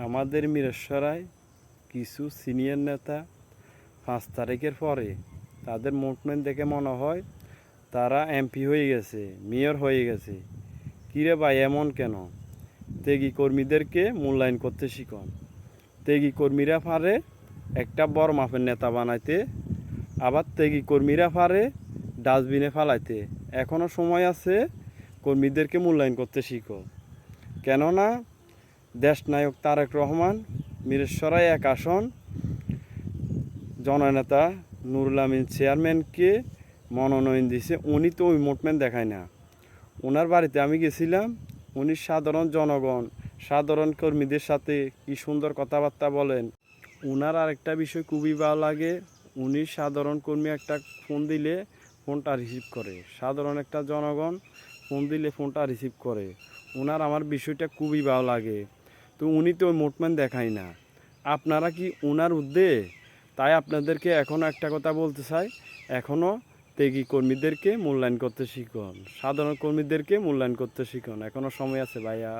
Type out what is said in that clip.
আমাদের মিরসরায় কিছু সিনিয়র নেতা 5 তারিখের পরে তাদের মুভমেন্ট দেখে মনে হয় তারা এমপি হয়ে গেছে, মেয়র হয়ে গেছে। কিরে ভাই এমন কেন? ত্যাগী কর্মীদেরকে মূল্যায়ন করতে শিখুন। ত্যাগী কর্মীরা পারে একটা বড় মাপের নেতা বানাইতে, আবার ত্যাগী কর্মীরা পারে ডাস্টবিনে ফালাইতে। এখনও সময় আছে, কর্মীদেরকে মূল্যায়ন করতে শিখো। কেননা দেশনায়ক তারেক রহমান মিরসরাই 1 আসন জননেতা নুরুল আমিন চেয়ারম্যানকে মনোনয়ন দিয়েছে। উনি তো ওই মুভমেন্ট দেখায় না। ওনার বাড়িতে আমি গেছিলাম, উনি সাধারণ জনগণ, সাধারণ কর্মীদের সাথে কি সুন্দর কথাবার্তা বলেন। ওনার আরেকটা বিষয় খুবই ভালো লাগে, উনি সাধারণ কর্মী একটা ফোন দিলে ফোনটা রিসিভ করে। সাধারণ একটা জনগণ ফোন দিলে ফোনটা রিসিভ করে। ওনার আমার বিষয়টা খুবই ভালো লাগে। তো উনি তো ওই মুভমেন্ট দেখায় না। আপনারা কি ওনার ঊর্ধ্বে? তাই আপনাদেরকে এখনও একটা কথা বলতে চাই, এখনও ত্যাগী কর্মীদেরকে মূল্যায়ন করতে শিখুন, সাধারণ কর্মীদেরকে মূল্যায়ন করতে শিখুন। এখনও সময় আছে ভাইয়া।